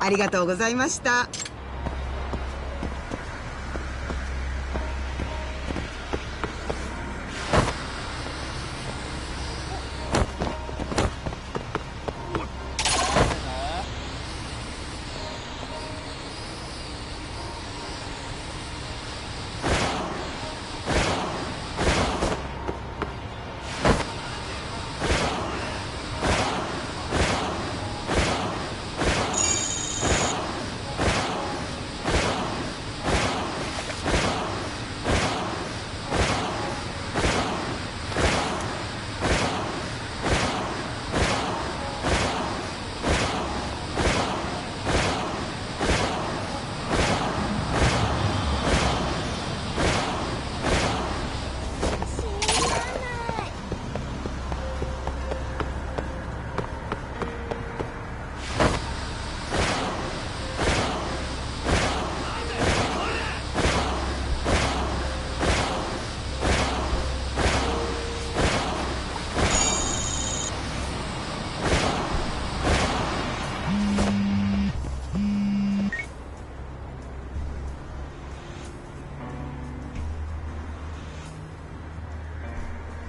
ありがとうございました。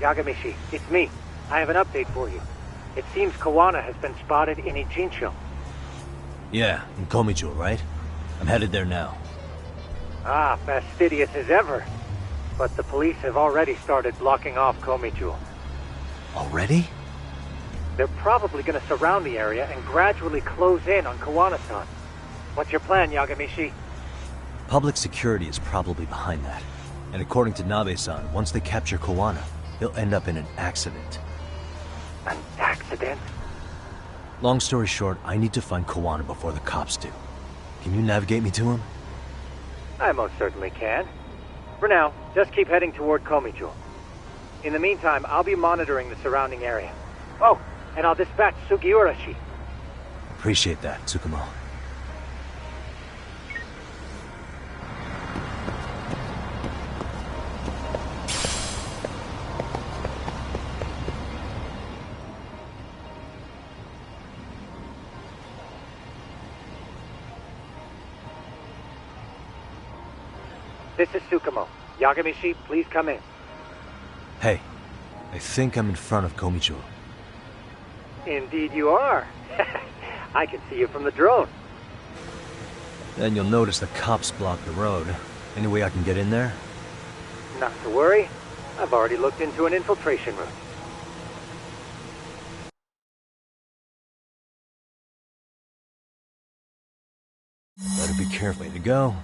Yagamishi, it's me. I have an update for you. It seems Kawana has been spotted in Ijincho. Yeah, in Komijo, right? I'm headed there now. Ah, fastidious as ever. But the police have already started blocking off Komijo. Already? They're probably gonna surround the area and gradually close in on Kawana-san. What's your plan, Yagamishi? Public security is probably behind that. And according to Nabe-san, once they capture Kawana, he'll end up in an accident. An accident? Long story short, I need to find Kawana before the cops do. Can you navigate me to him? I most certainly can. For now, just keep heading toward Komijo. In the meantime, I'll be monitoring the surrounding area. Oh, and I'll dispatch Sugiurashi. Appreciate that, Tsukumo. This is Tsukumo. Yagamishi, please come in. Hey, I think I'm in front of Komijo. Indeed you are. I can see you from the drone. Then you'll notice the cops block the road. Any way I can get in there? Not to worry. I've already looked into an infiltration route. Better be careful. Way to go.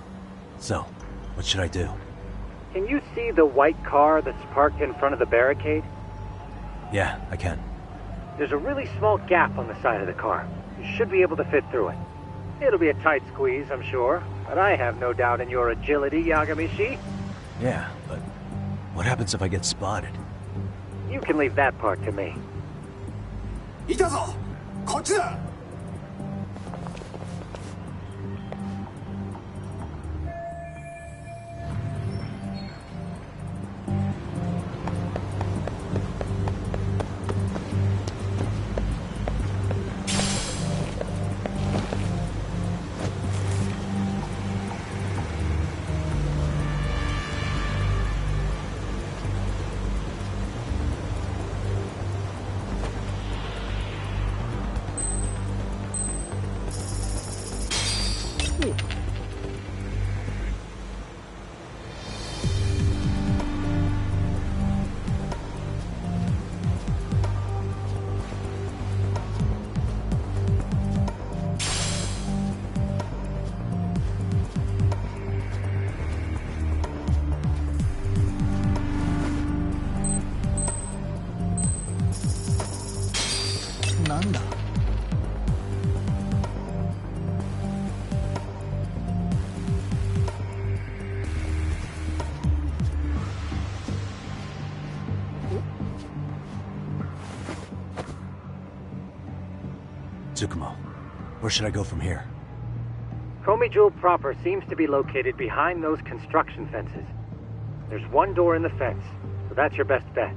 So, what should I do? Can you see the white car that's parked in front of the barricade? Yeah, I can. There's a really small gap on the side of the car. You should be able to fit through it. It'll be a tight squeeze, I'm sure, but I have no doubt in your agility, Yagamishi. Yeah, but what happens if I get spotted? You can leave that part to me. いたぞこっちだ なんだTsukumo, where should I go from here? Komijo proper seems to be located behind those construction fences. There's one door in the fence, so that's your best bet.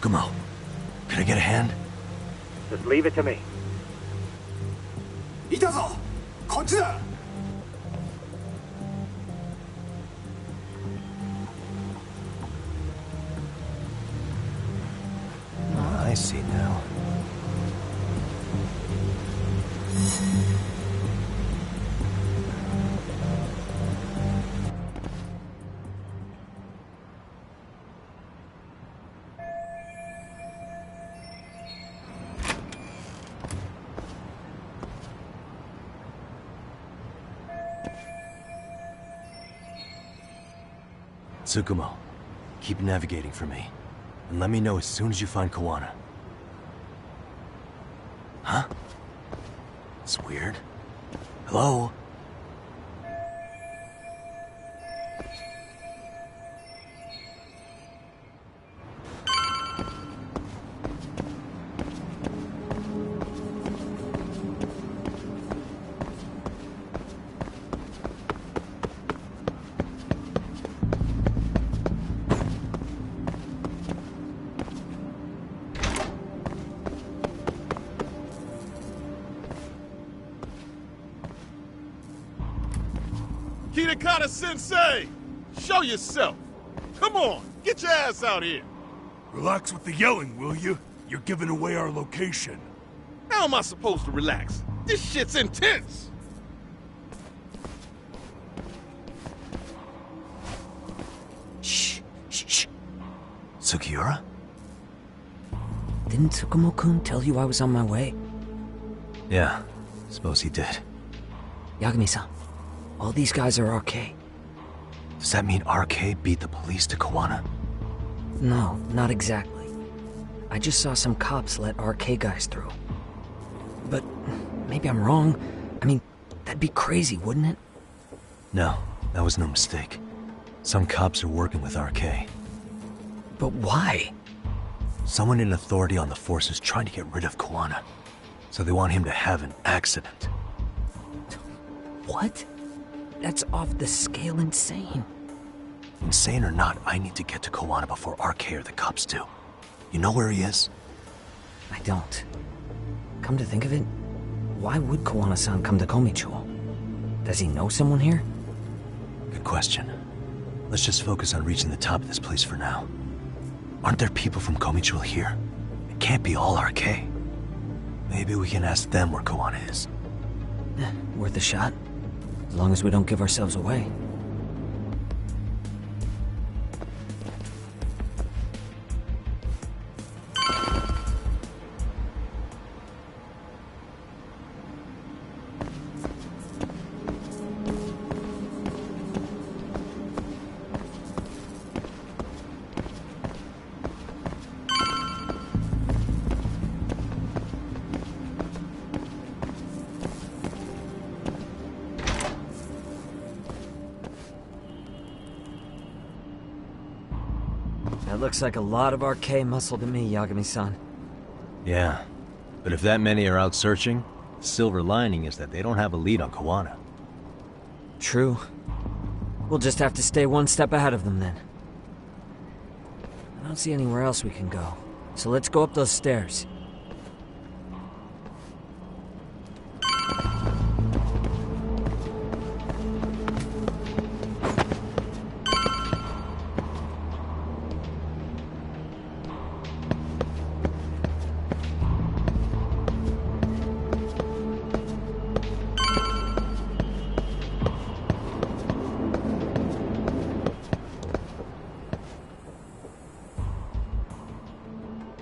Tsukumo, can I get a hand? Just leave it to me. いたぞこっちだ I see now. Tsukumo, keep navigating for me. And let me know as soon as you find Kawana. Huh? It's weird. Hello? Sensei! Show yourself! Come on, get your ass out here! Relax with the yelling, will you? You're giving away our location. How am I supposed to relax? This shit's intense! Shh. Sugiura? Didn't Tsukumo-kun tell you I was on my way? Yeah, suppose he did. Yagami-san, all these guys are RK. Does that mean RK beat the police to Kawana? No, not exactly. I just saw some cops let RK guys through. But maybe I'm wrong. I mean, that'd be crazy, wouldn't it? No, that was no mistake. Some cops are working with RK. But why? Someone in authority on the force is trying to get rid of Kawana. So they want him to have an accident. What? That's off the scale insane. Insane or not, I need to get to Kawana before RK or the cops do. You know where he is? I don't. Come to think of it, why would Kawana-san come to Komichuo? Does he know someone here? Good question. Let's just focus on reaching the top of this place for now. Aren't there people from Komichuo here? It can't be all RK. Maybe we can ask them where Kawana is. Worth a shot. As long as we don't give ourselves away. That looks like a lot of RK muscle to me, Yagami-san. Yeah, but if that many are out searching, the silver lining is that they don't have a lead on Kawana. True. We'll just have to stay one step ahead of them then. I don't see anywhere else we can go, so let's go up those stairs.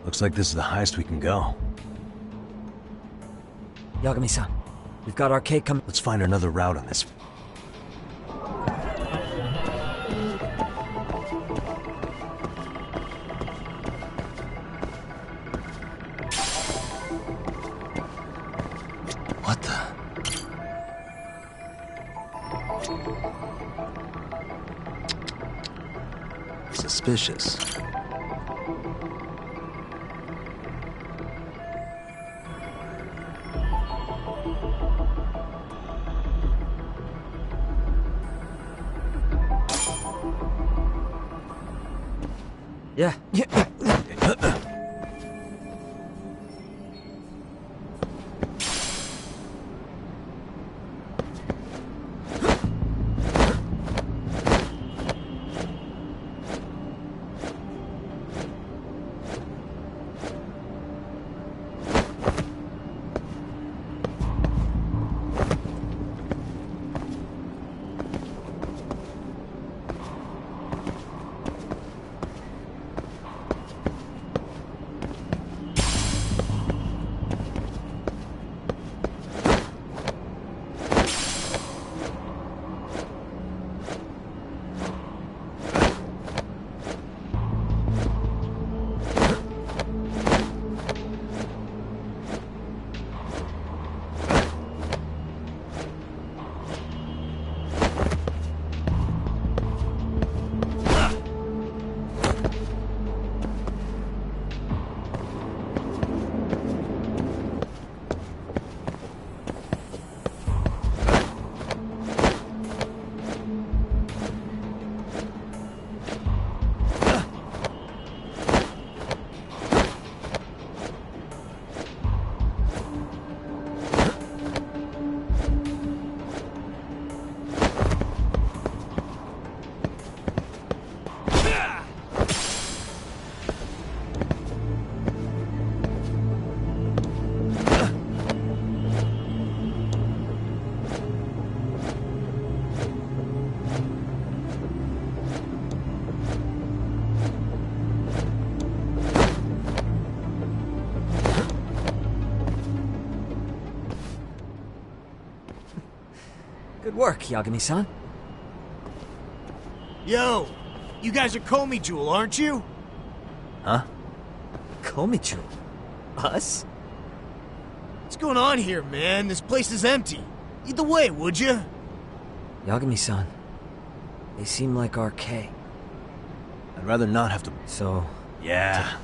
Looks like this is the highest we can go. Yagami-san, we've got RK coming. Let's find another route on this. What the? Suspicious. Yeah. Good work, Yagami-san. Yo, you guys are Comey Jewel, aren't you? Huh? Komichu? Us? What's going on here, man? This place is empty. Lead the way, would you? Yagami-san, they seem like RK. I'd rather not have to... So, Yeah.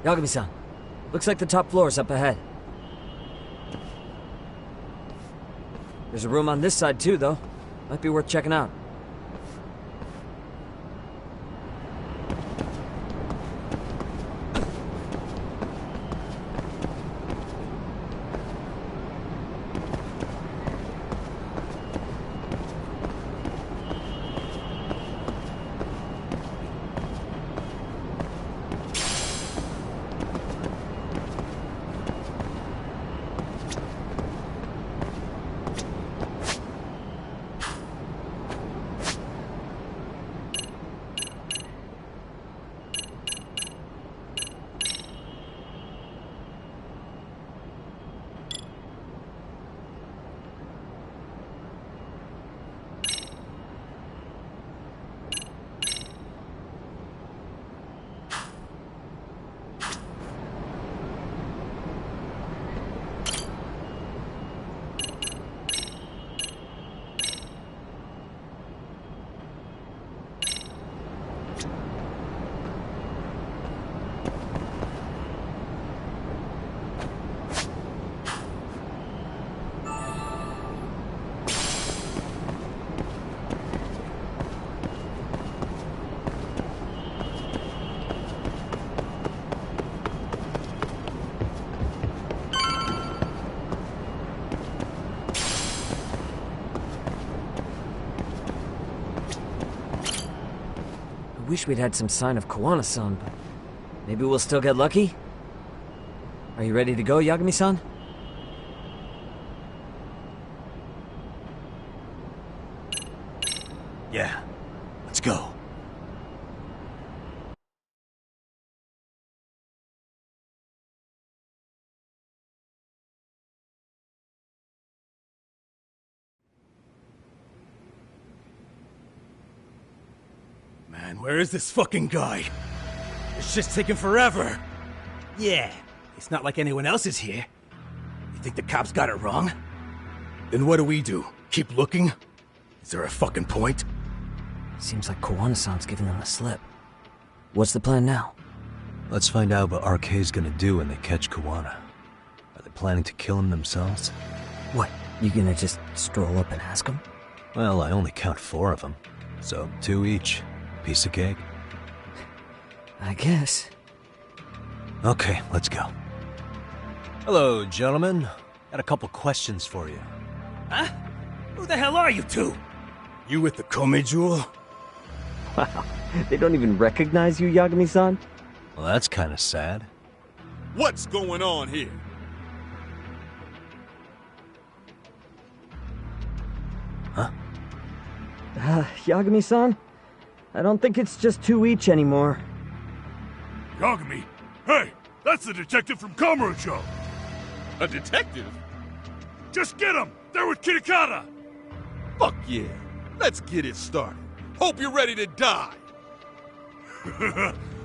Yagami-san, looks like the top floor's up ahead. There's a room on this side too, though. Might be worth checking out. I wish we'd had some sign of Kawana-san, but maybe we'll still get lucky? Are you ready to go, Yagami-san? Yeah. Let's go. Man, where is this fucking guy? It's just taking forever. Yeah, it's not like anyone else is here. You think the cops got it wrong? Then what do we do? Keep looking? Is there a fucking point? Seems like Kawana-san's giving them the slip. What's the plan now? Let's find out what RK's gonna do when they catch Kawana. Are they planning to kill him themselves? What, you gonna just stroll up and ask them? Well, I only count 4 of them. So 2 each. Piece of cake. I guess. Okay, let's go. Hello, gentlemen. Got a couple questions for you. Huh? Who the hell are you two? You with the Comey Jewel? Wow, they don't even recognize you, Yagami-san? Well, that's kind of sad. What's going on here? Huh? Yagami-san? I don't think it's just 2 each anymore. Yagami? Hey, that's the detective from Kamurocho! A detective? Just get him! They're with Kitakata! Fuck yeah. Let's get it started. Hope you're ready to die.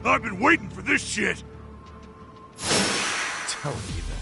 I've been waiting for this shit! Tell me that.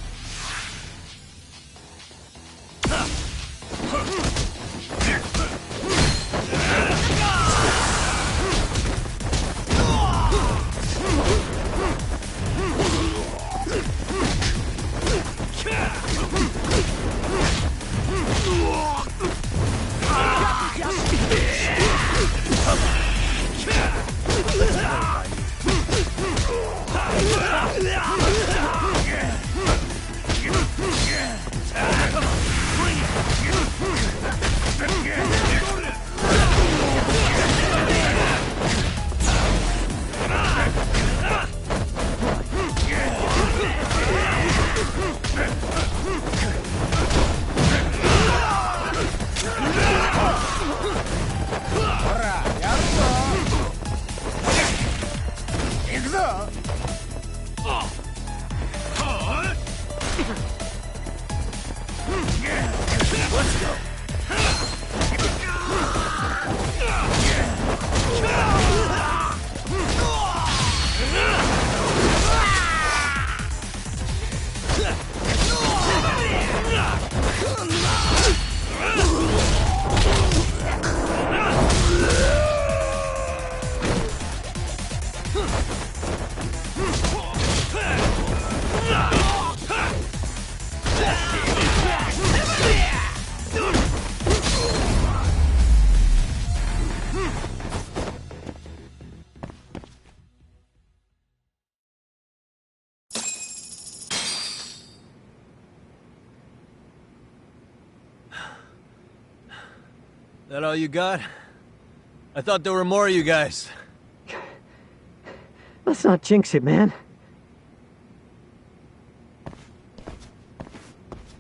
That all you got? I thought there were more of you guys. Let's not jinx it, man.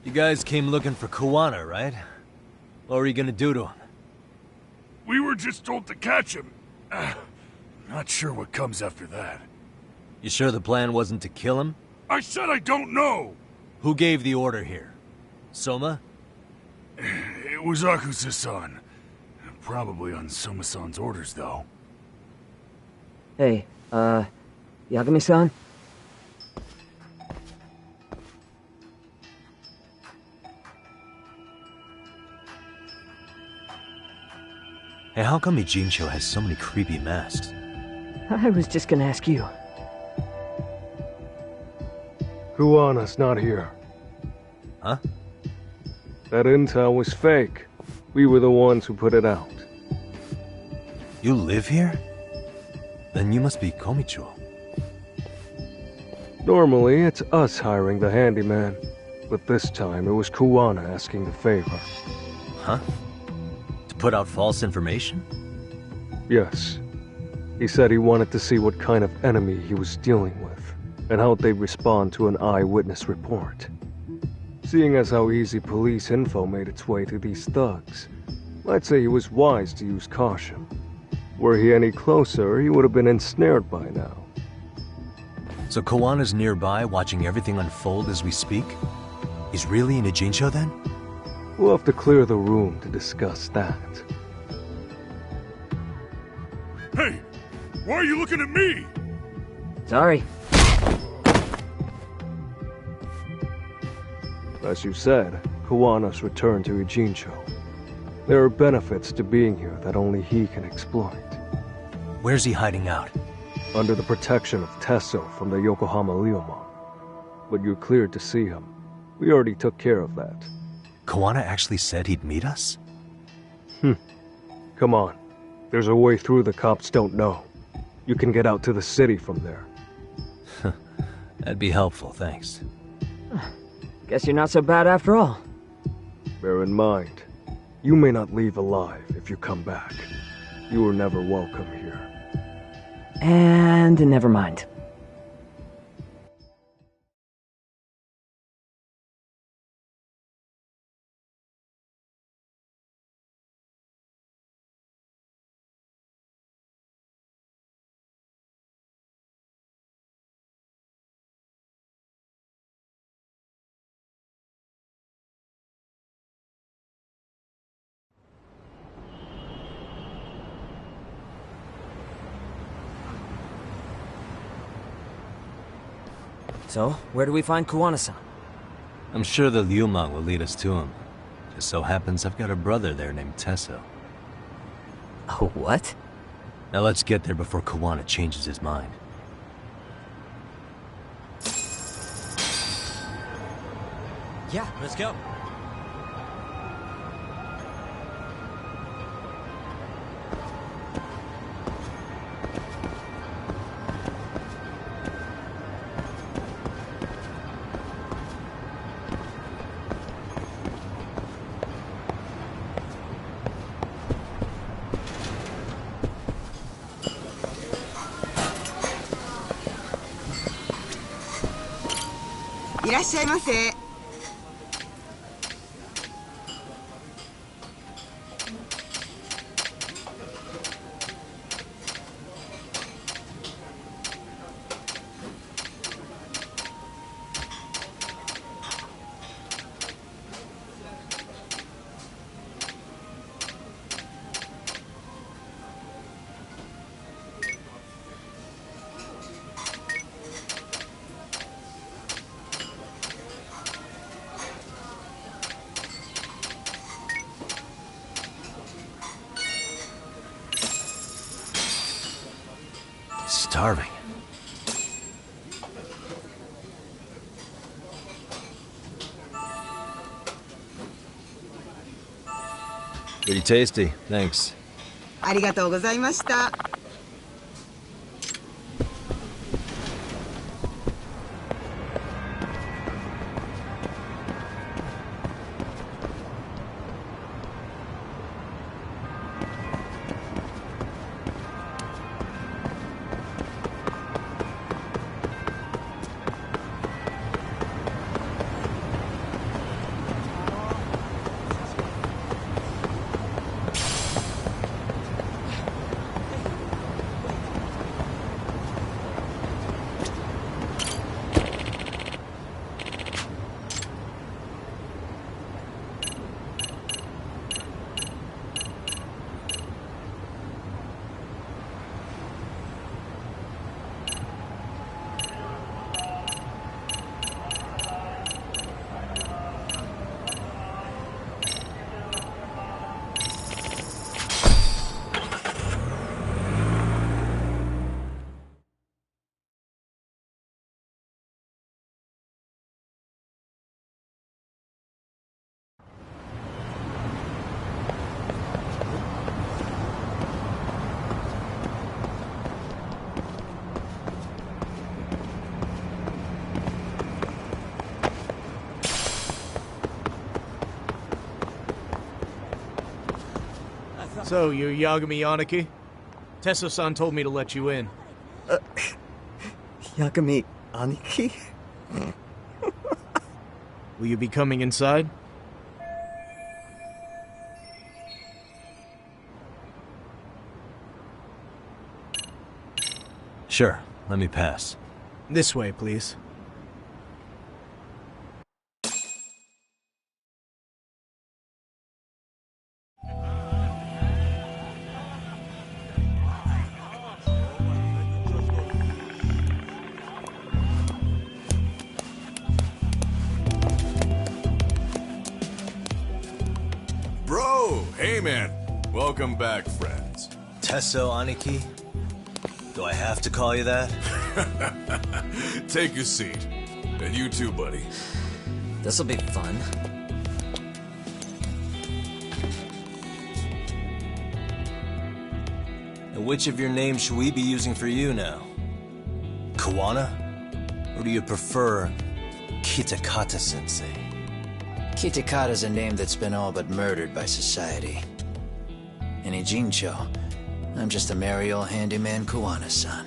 You guys came looking for Kuwana, right? What were you gonna do to him? We were just told to catch him. Not sure what comes after that. You sure the plan wasn't to kill him? I said I don't know! Who gave the order here? Soma? It was Akusa-san. Probably on Soma-san's orders, though. Hey, Yagami-san? Hey, how come Ijincho has so many creepy masks? I was just gonna ask you. Kuwana's not here. Huh? That intel was fake. We were the ones who put it out. You live here? Then you must be Komicho. Normally, it's us hiring the handyman. But this time, it was Kuwana asking the favor. Huh? To put out false information? Yes. He said he wanted to see what kind of enemy he was dealing with, and how they'd respond to an eyewitness report. Seeing as how easy police info made its way to these thugs, I'd say he was wise to use caution. Were he any closer, he would have been ensnared by now. So Kawana's nearby, watching everything unfold as we speak? He's really in Ijincho then? We'll have to clear the room to discuss that. Hey! Why are you looking at me? Sorry. As you said, Kawana's returned to Ijincho. There are benefits to being here that only he can exploit. Where's he hiding out? Under the protection of Tesso from the Yokohama Ryomon. But you're cleared to see him. We already took care of that. Kawana actually said he'd meet us? Come on. There's a way through the cops don't know. You can get out to the city from there. That'd be helpful, thanks. Guess you're not so bad after all. Bear in mind, you may not leave alive if you come back. You were never welcome here. And never mind. So, where do we find Kuwana-san? I'm sure the Ryumon will lead us to him. Just so happens I've got a brother there named Tesso. Oh, what? Now let's get there before Kawana changes his mind. Yeah, let's go.いらっしゃいませ。Starving. Pretty tasty, thanks. ありがとうございました。So, you're Yagami Yaniki? Tesso-san told me to let you in. Yagami Aniki? Will you be coming inside? Sure, let me pass. This way, please. Bro, hey man. Welcome back, friends. Tesso Aniki? Do I have to call you that? Take a seat. And you too, buddy. This'll be fun. And which of your names should we be using for you now? Kawana? Or do you prefer Kitakata-sensei? Kitakata's a name that's been all but murdered by society. In Ijincho, I'm just a merry old handyman Kawana-san.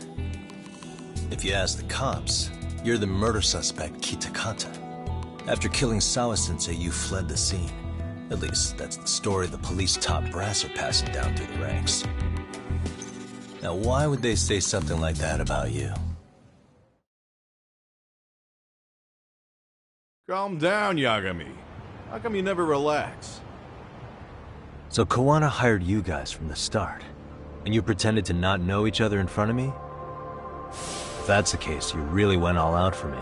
If you ask the cops, you're the murder suspect Kitakata. After killing Sawa-sensei, you fled the scene. At least, that's the story the police top brass are passing down through the ranks. Now, why would they say something like that about you? Calm down, Yagami. How come you never relax? So Kawana hired you guys from the start, and you pretended to not know each other in front of me? If that's the case, you really went all out for me.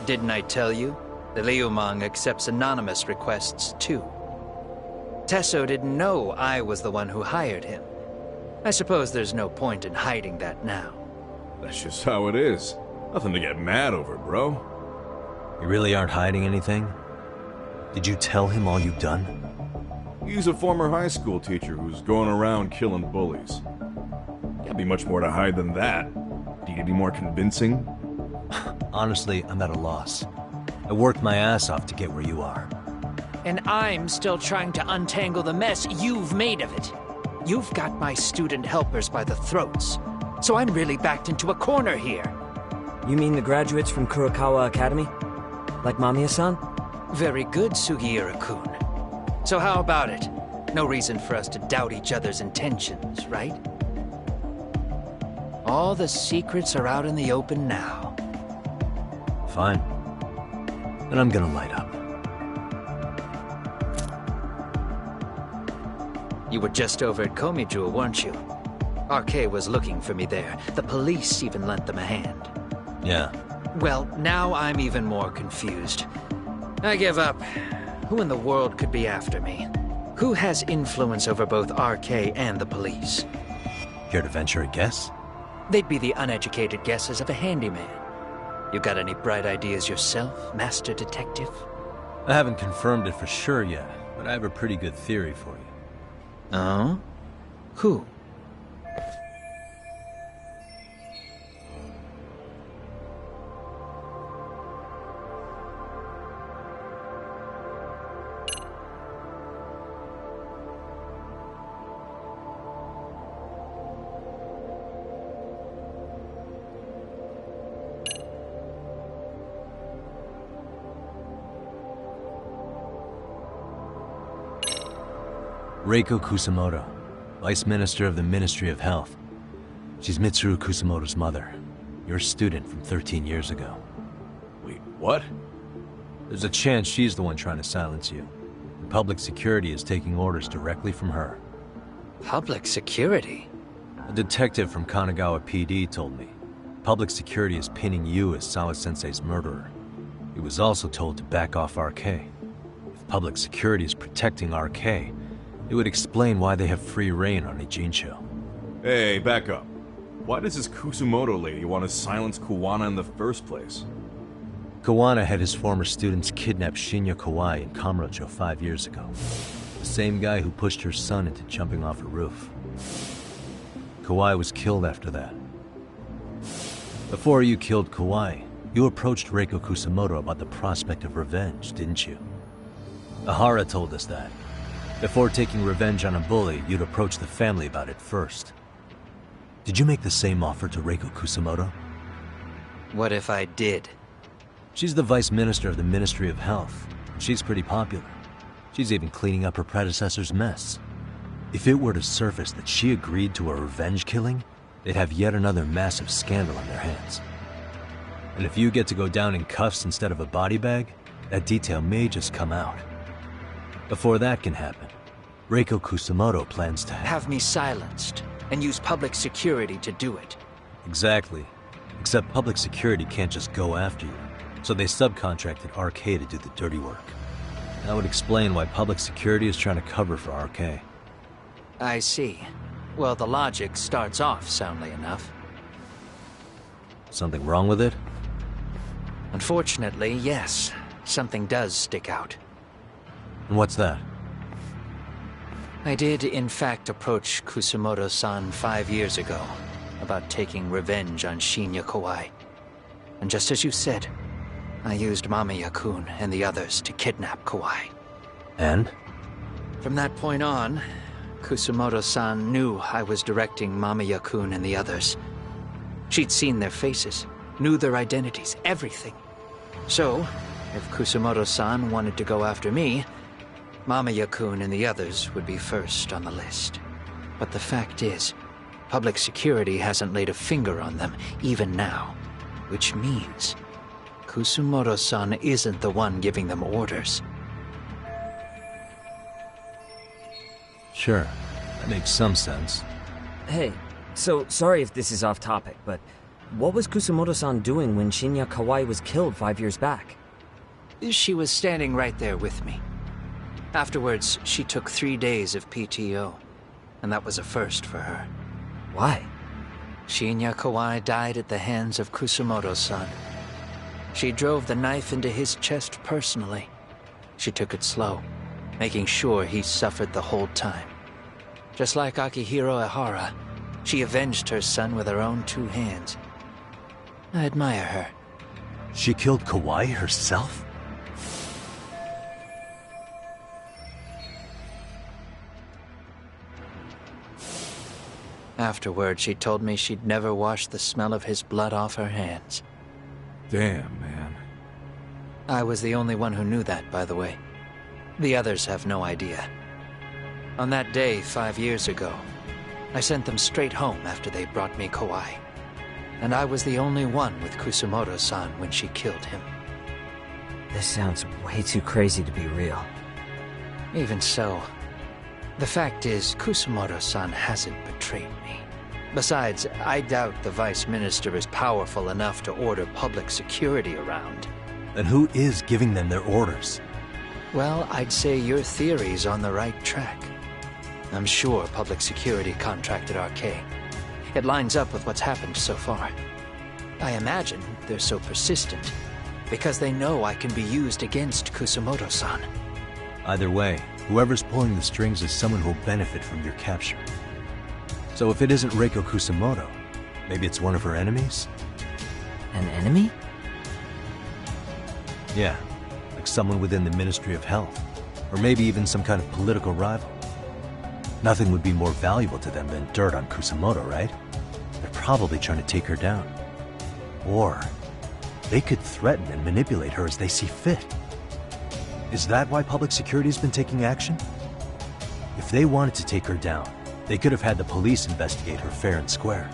Didn't I tell you? The Liumang accepts anonymous requests, too. Tesso didn't know I was the one who hired him. I suppose there's no point in hiding that now. That's just how it is. Nothing to get mad over, bro. You really aren't hiding anything? Did you tell him all you've done? He's a former high school teacher who's going around killing bullies. Can't be much more to hide than that. Do you need any more convincing? Honestly, I'm at a loss. I worked my ass off to get where you are. And I'm still trying to untangle the mess you've made of it. You've got my student helpers by the throats, so I'm really backed into a corner here. You mean the graduates from Kurokawa Academy? Like Mamiya-san? Very good, Sugiura-kun. So how about it? No reason for us to doubt each other's intentions, right? All the secrets are out in the open now. Fine. Then I'm gonna light up. You were just over at Komijul, weren't you? RK was looking for me there. The police even lent them a hand. Yeah. Well, now I'm even more confused. I give up. Who in the world could be after me? Who has influence over both RK and the police? Care to venture a guess? They'd be the uneducated guesses of a handyman. You got any bright ideas yourself, Master Detective? I haven't confirmed it for sure yet, but I have a pretty good theory for you. Oh? Who? Reiko Kusamoto, Vice Minister of the Ministry of Health. She's Mitsuru Kusamoto's mother, your student from 13 years ago. Wait, what? There's a chance she's the one trying to silence you. And public security is taking orders directly from her. Public security? A detective from Kanagawa PD told me. Public security is pinning you as Sawa-sensei's murderer. He was also told to back off RK. If public security is protecting RK, it would explain why they have free reign on Ijincho. Hey, back up. Why does this Kusumoto lady want to silence Kawana in the first place? Kawana had his former students kidnap Shinya Kawai in Kamurocho 5 years ago. The same guy who pushed her son into jumping off a roof. Kawai was killed after that. Before you killed Kawai, you approached Reiko Kusamoto about the prospect of revenge, didn't you? Ahara told us that. Before taking revenge on a bully, you'd approach the family about it first. Did you make the same offer to Reiko Kusamoto? What if I did? She's the vice minister of the Ministry of Health. She's pretty popular. She's even cleaning up her predecessor's mess. If it were to surface that she agreed to a revenge killing, they'd have yet another massive scandal on their hands. And if you get to go down in cuffs instead of a body bag, that detail may just come out. Before that can happen, Reiko Kusamoto plans to have me silenced and use public security to do it. Exactly. Except public security can't just go after you, so they subcontracted RK to do the dirty work. That would explain why public security is trying to cover for RK. I see. Well, the logic starts off soundly enough. Something wrong with it? Unfortunately, yes. Something does stick out. And what's that? I did, in fact, approach Kusamoto-san 5 years ago about taking revenge on Shinya Kawai. And just as you said, I used Mamiya-kun and the others to kidnap Kawai. And? From that point on, Kusamoto-san knew I was directing Mamiya-kun and the others. She'd seen their faces, knew their identities, everything. So, if Kusamoto-san wanted to go after me, Mamiya-kun and the others would be first on the list. But the fact is, public security hasn't laid a finger on them, even now. Which means, Kusamoto-san isn't the one giving them orders. Sure, that makes some sense. Hey, so sorry if this is off topic, but what was Kusamoto-san doing when Shinya Kawai was killed 5 years back? She was standing right there with me. Afterwards, she took 3 days of PTO, and that was a first for her. Why? Shinya Kawai died at the hands of Kusamoto-san. She drove the knife into his chest personally. She took it slow, making sure he suffered the whole time. Just like Akihiro Ehara, she avenged her son with her own 2 hands. I admire her. She killed Kawai herself? Afterward, she told me she'd never wash the smell of his blood off her hands. Damn, man. I was the only one who knew that, by the way. The others have no idea. On that day 5 years ago, I sent them straight home after they brought me Kawai. And I was the only one with Kusamoto-san when she killed him. This sounds way too crazy to be real. Even so, the fact is, Kusamoto-san hasn't betrayed me. Besides, I doubt the Vice Minister is powerful enough to order public security around. Then who is giving them their orders? Well, I'd say your theory's on the right track. I'm sure public security contracted RK. It lines up with what's happened so far. I imagine they're so persistent because they know I can be used against Kusamoto-san. Either way, whoever's pulling the strings is someone who'll benefit from your capture. So if it isn't Reiko Kusamoto, maybe it's one of her enemies? An enemy? Yeah, like someone within the Ministry of Health. Or maybe even some kind of political rival. Nothing would be more valuable to them than dirt on Kusamoto, right? They're probably trying to take her down. Or they could threaten and manipulate her as they see fit. Is that why public security's been taking action? If they wanted to take her down, they could have had the police investigate her fair and square.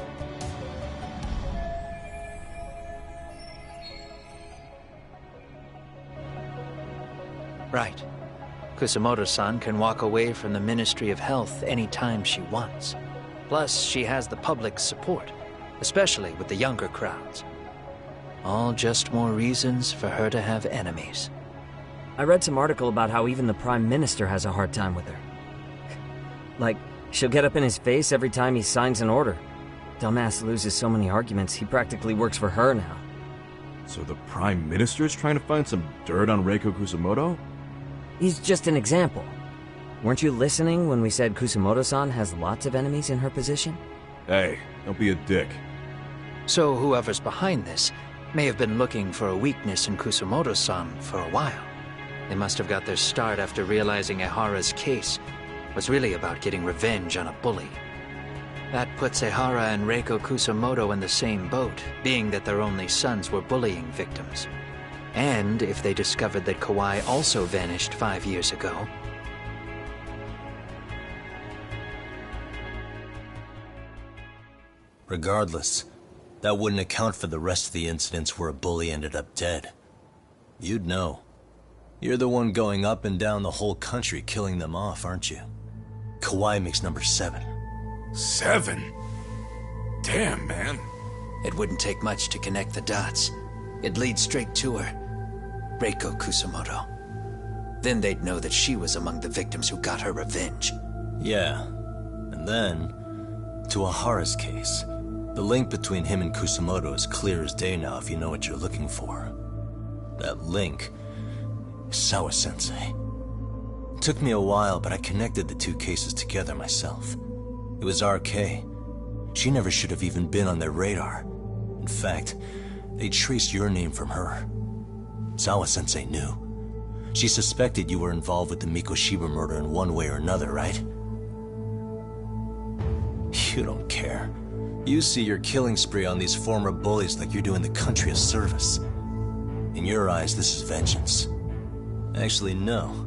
Right. Kusamoto-san can walk away from the Ministry of Health anytime she wants. Plus, she has the public's support, especially with the younger crowds. All just more reasons for her to have enemies. I read some article about how even the Prime Minister has a hard time with her. Like, she'll get up in his face every time he signs an order. Dumbass loses so many arguments, he practically works for her now. So the Prime Minister's trying to find some dirt on Reiko Kusamoto? He's just an example. Weren't you listening when we said Kusamoto-san has lots of enemies in her position? Hey, don't be a dick. So whoever's behind this may have been looking for a weakness in Kusamoto-san for a while. They must have got their start after realizing Ehara's case was really about getting revenge on a bully. That puts Ehara and Reiko Kusamoto in the same boat, being that their only sons were bullying victims. And if they discovered that Kawai also vanished 5 years ago... Regardless, that wouldn't account for the rest of the incidents where a bully ended up dead. You'd know. You're the one going up and down the whole country killing them off, aren't you? Kawai makes number 7. 7? Damn, man. It wouldn't take much to connect the dots. It'd lead straight to her. Reiko Kusamoto. Then they'd know that she was among the victims who got her revenge. Yeah. And then, to Ahara's case, the link between him and Kusamoto is clear as day now if you know what you're looking for. That link is Sawa-sensei. It took me a while, but I connected the two cases together myself. It was RK. She never should have even been on their radar. In fact, they traced your name from her. Sawa-sensei knew. She suspected you were involved with the Mikoshiba murder in one way or another, right? You don't care. You see your killing spree on these former bullies like you're doing the country a service. In your eyes, this is vengeance. Actually, no.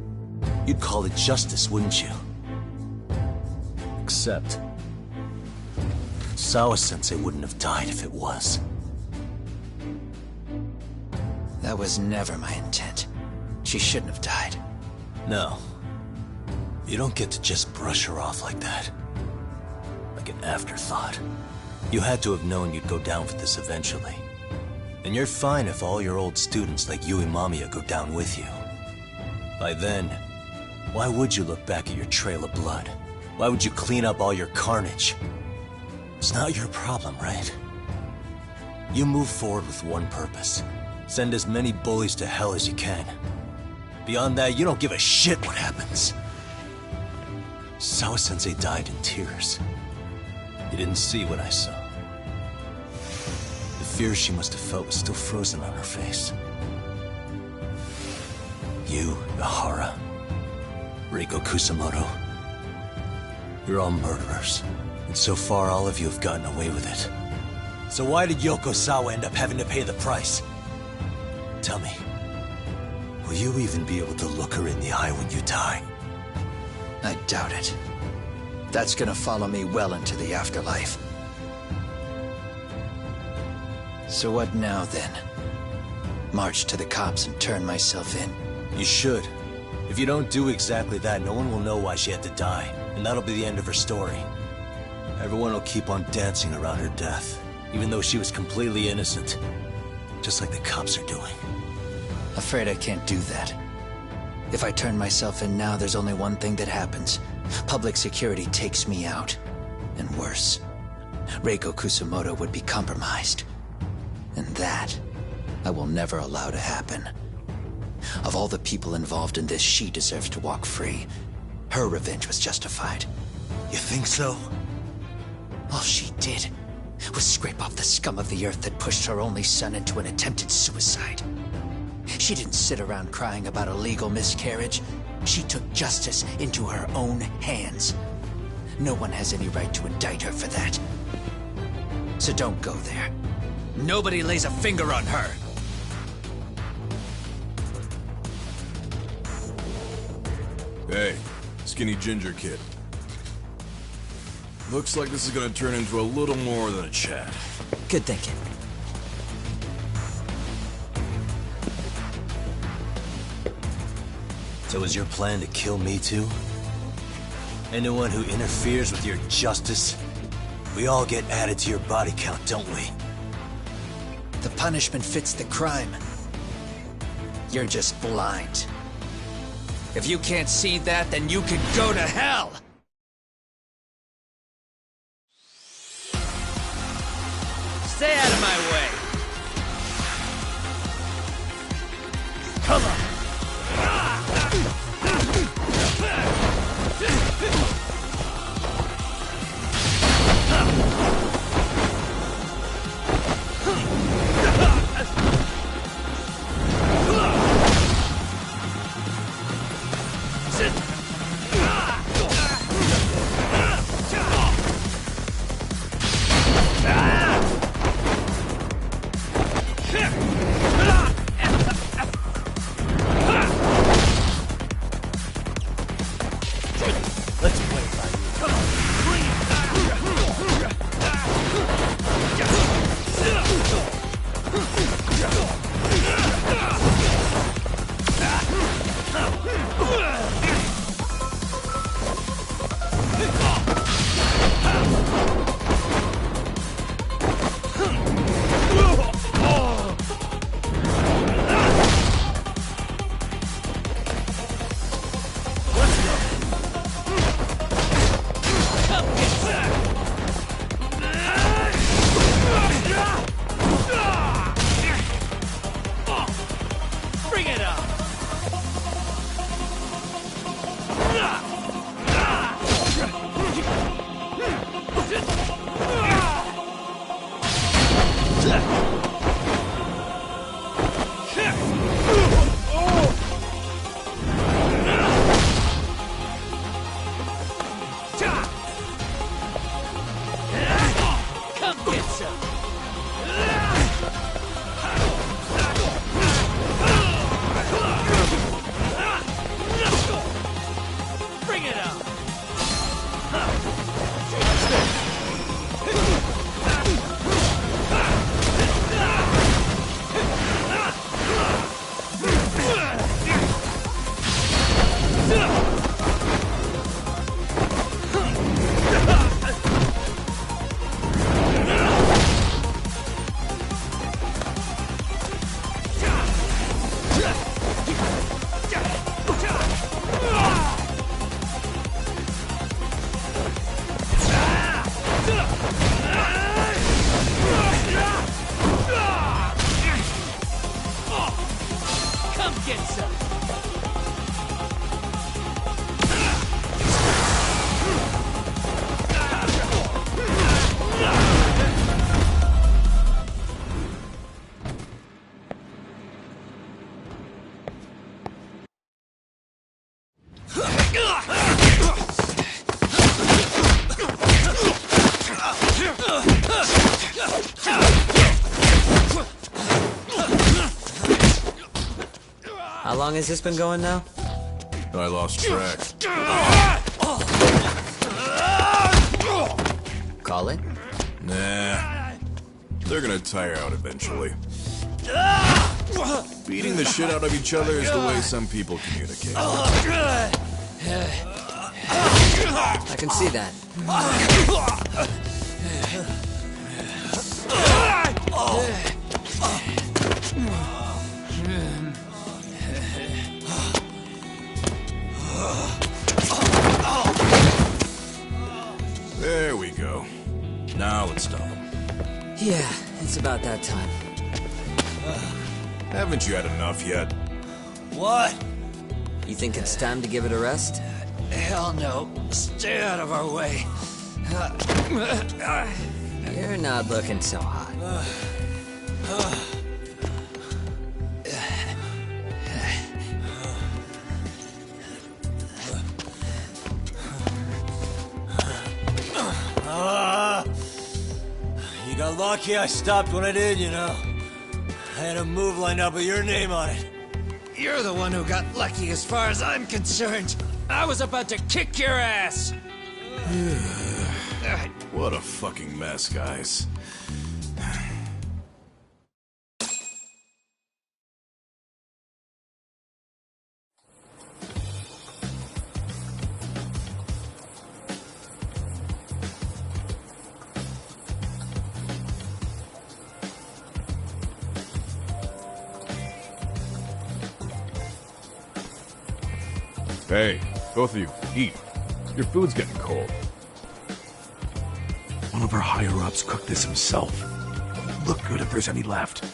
You'd call it justice, wouldn't you? Except... Sawa-sensei wouldn't have died if it was. That was never my intent. She shouldn't have died. No. You don't get to just brush her off like that. Like an afterthought. You had to have known you'd go down for this eventually. And you're fine if all your old students like Yui Mamiya go down with you. By then, why would you look back at your trail of blood? Why would you clean up all your carnage? It's not your problem, right? You move forward with one purpose. Send as many bullies to hell as you can. Beyond that, you don't give a shit what happens. Sawa-sensei died in tears. You didn't see what I saw. The fear she must have felt was still frozen on her face. You, Ehara, Reiko Kusamoto, you're all murderers. And so far, all of you have gotten away with it. So why did Yoko Sawa end up having to pay the price? Tell me, will you even be able to look her in the eye when you die? I doubt it. That's gonna follow me well into the afterlife. So what now, then? March to the cops and turn myself in? You should. If you don't do exactly that, no one will know why she had to die, and that'll be the end of her story. Everyone will keep on dancing around her death, even though she was completely innocent. Just like the cops are doing. Afraid I can't do that. If I turn myself in now, there's only one thing that happens. Public security takes me out. And worse, Reiko Kusamoto would be compromised. And that, I will never allow to happen. Of all the people involved in this, she deserves to walk free. Her revenge was justified. You think so? All she did was scrape off the scum of the earth that pushed her only son into an attempted suicide. She didn't sit around crying about a legal miscarriage. She took justice into her own hands. No one has any right to indict her for that. So don't go there. Nobody lays a finger on her. Hey, skinny ginger kid. Looks like this is gonna turn into a little more than a chat. Good thinking. So is your plan to kill me too? Anyone who interferes with your justice, we all get added to your body count, don't we? The punishment fits the crime. You're just blind. If you can't see that, then you can go to hell! Stay out of my way! Come on! Let's play it by ear. Come on, bring it! How long has this been going now? I lost track. Call it? Nah. They're gonna tire out eventually. Beating the shit out of each other is the way some people communicate. I can see that. There we go. Now let's stop them. Yeah, it's about that time. Haven't you had enough yet? What? You think it's time to give it a rest? Hell no. Stay out of our way. You're not looking so hot. You got lucky I stopped when I did, you know. I had a move lined up with your name on it. You're the one who got lucky as far as I'm concerned. I was about to kick your ass. What a fucking mess, guys. Hey, both of you, eat. Your food's getting cold. One of our higher-ups cooked this himself. Look good if there's any left.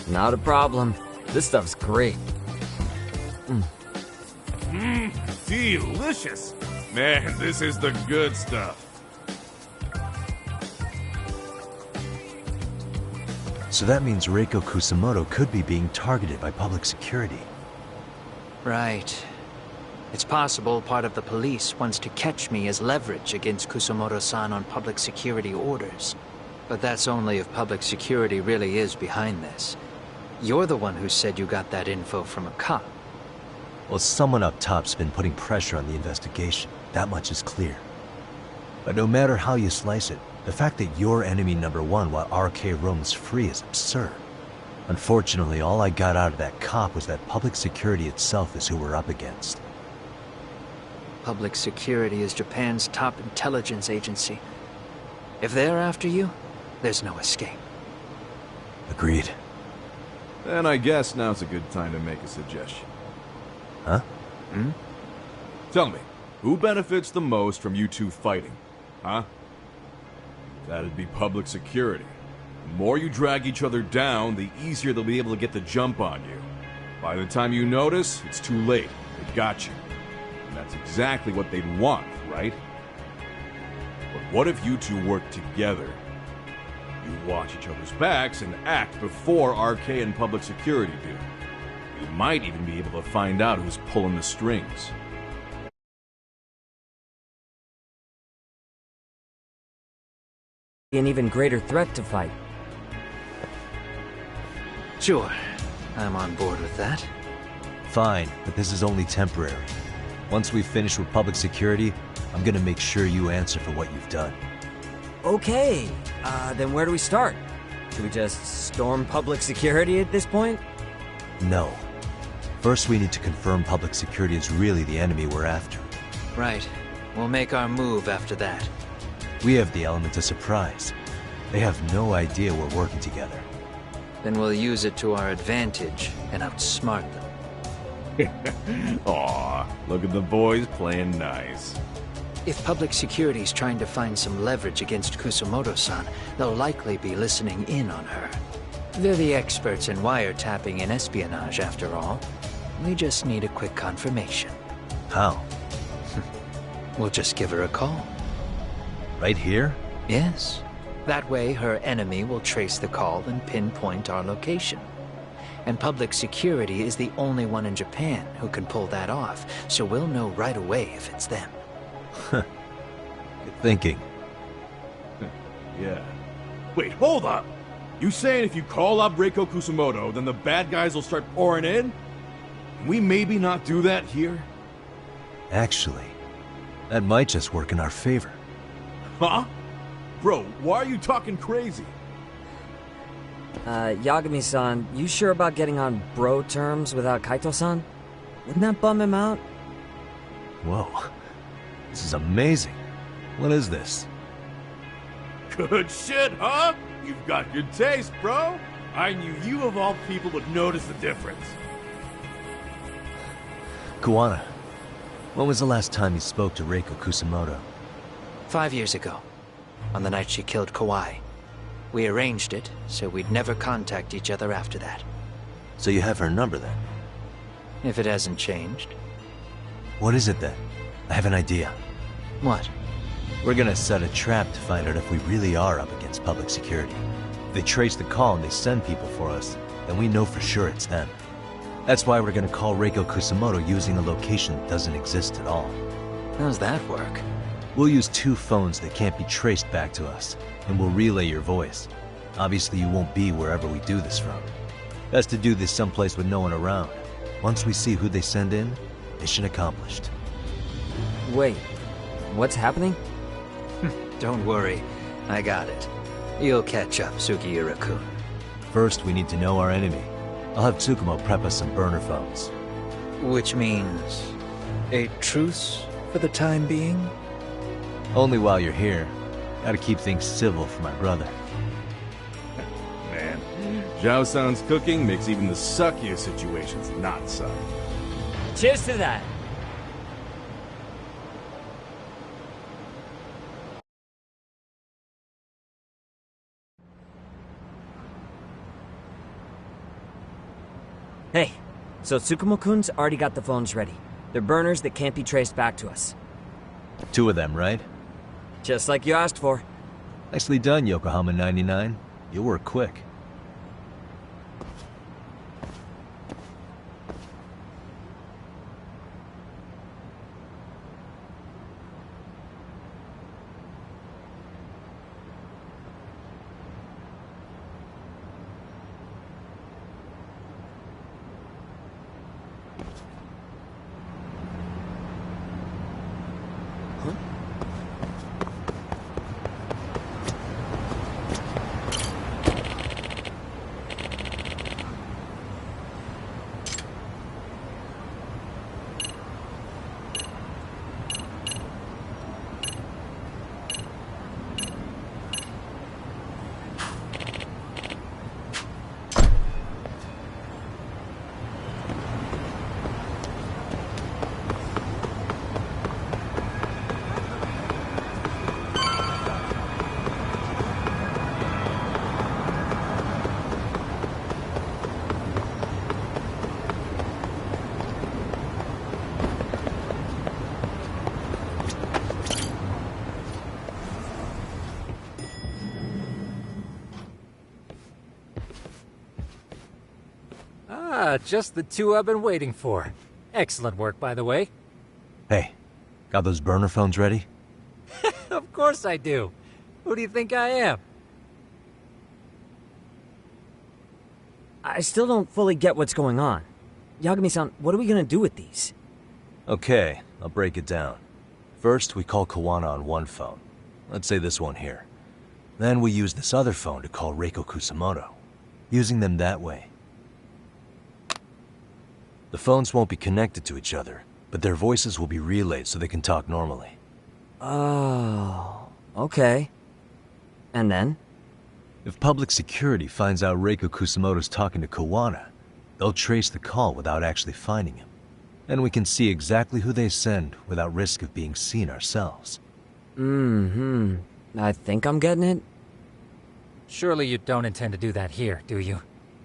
Not a problem. This stuff's great. Delicious. Man, this is the good stuff. So that means Reiko Kusamoto could be being targeted by public security. Right. It's possible part of the police wants to catch me as leverage against Kusamoto-san on public security orders. But that's only if public security really is behind this. You're the one who said you got that info from a cop. Well, someone up top's been putting pressure on the investigation. That much is clear. But no matter how you slice it, the fact that you're enemy number one while RK roams free is absurd. Unfortunately, all I got out of that cop was that public security itself is who we're up against. Public security is Japan's top intelligence agency. If they're after you, there's no escape. Agreed. Then I guess now's a good time to make a suggestion. Huh? Tell me, who benefits the most from you two fighting? Huh? That'd be public security. The more you drag each other down, the easier they'll be able to get the jump on you. By the time you notice, it's too late. They got you. And that's exactly what they'd want, right? But what if you two work together? You watch each other's backs and act before RK and public security do. You might even be able to find out who's pulling the strings. An even greater threat to fight. Sure, I'm on board with that. Fine, but this is only temporary. Once we finish with public security, I'm gonna make sure you answer for what you've done. Okay, then where do we start? Should we just storm public security at this point? No. First, we need to confirm public security is really the enemy we're after. Right. We'll make our move after that. We have the element of surprise. They have no idea we're working together. Then we'll use it to our advantage and outsmart them. Aw, look at the boys playing nice. If public security's trying to find some leverage against Kusumoto-san, they'll likely be listening in on her. They're the experts in wiretapping and espionage, after all. We just need a quick confirmation. How? We'll just give her a call. Right here? Yes. That way, her enemy will trace the call and pinpoint our location. And public security is the only one in Japan who can pull that off, so we'll know right away if it's them. Good thinking. Yeah. Wait, hold up! You saying if you call up Reiko Kusumoto, then the bad guys will start pouring in? Can we maybe not do that here? Actually, that might just work in our favor. Huh? Bro, why are you talking crazy? Yagami-san, you sure about getting on bro terms without Kaito-san? Wouldn't that bum him out? Whoa. This is amazing. What is this? Good shit, huh? You've got good taste, bro. I knew you of all people would notice the difference. Kuwana, when was the last time you spoke to Reiko Kusumoto? 5 years ago, on the night she killed Kawai. We arranged it, so we'd never contact each other after that. So you have her number then? If it hasn't changed. What is it then? I have an idea. What? We're gonna set a trap to find out if we really are up against public security. If they trace the call and they send people for us, then we know for sure it's them. That's why we're gonna call Reiko Kusumoto using a location that doesn't exist at all. How's that work? We'll use 2 phones that can't be traced back to us, and we'll relay your voice. Obviously you won't be wherever we do this from. Best to do this someplace with no one around. Once we see who they send in, mission accomplished. Wait, what's happening? Don't worry, I got it. You'll catch up, Sugiura-kun. First, we need to know our enemy. I'll have Tsukumo prep us some burner phones. Which means a truce for the time being? Only while you're here. Gotta keep things civil for my brother. Man, Zhao-san's cooking makes even the suckiest situations not suck. Cheers to that! Hey, so Tsukumo-kun's already got the phones ready. They're burners that can't be traced back to us. 2 of them, right? Just like you asked for. Nicely done, Yokohama 99. You'll work quick. Ah, just the two I've been waiting for. Excellent work, by the way. Hey, got those burner phones ready? Of course I do. Who do you think I am? I still don't fully get what's going on. Yagami-san, what are we gonna do with these? Okay, I'll break it down. First, we call Kawana on one phone. Let's say this one here. Then we use this other phone to call Reiko Kusamoto, using them that way. The phones won't be connected to each other, but their voices will be relayed so they can talk normally. Oh, okay. And then? If public security finds out Reiko Kusamoto's talking to Kawana, they'll trace the call without actually finding him. And we can see exactly who they send without risk of being seen ourselves. I think I'm getting it. Surely you don't intend to do that here, do you?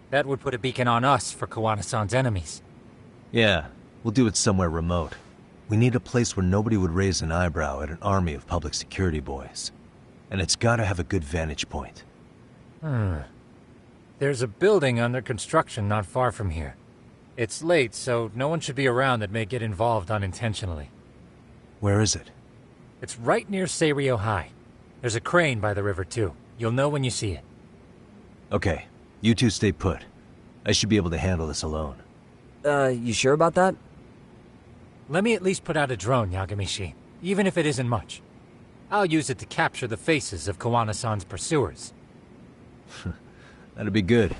That would put a beacon on us for Kawana-san's enemies. Yeah, we'll do it somewhere remote. We need a place where nobody would raise an eyebrow at an army of public security boys. And it's gotta have a good vantage point. There's a building under construction not far from here. It's late, so no one should be around that may get involved unintentionally. Where is it? It's right near Seirio High. There's a crane by the river, too. You'll know when you see it. Okay, you two stay put. I should be able to handle this alone. You sure about that? Let me at least put out a drone, Yagami-shi, even if it isn't much. I'll use it to capture the faces of Kawana-san's pursuers. That'd be good.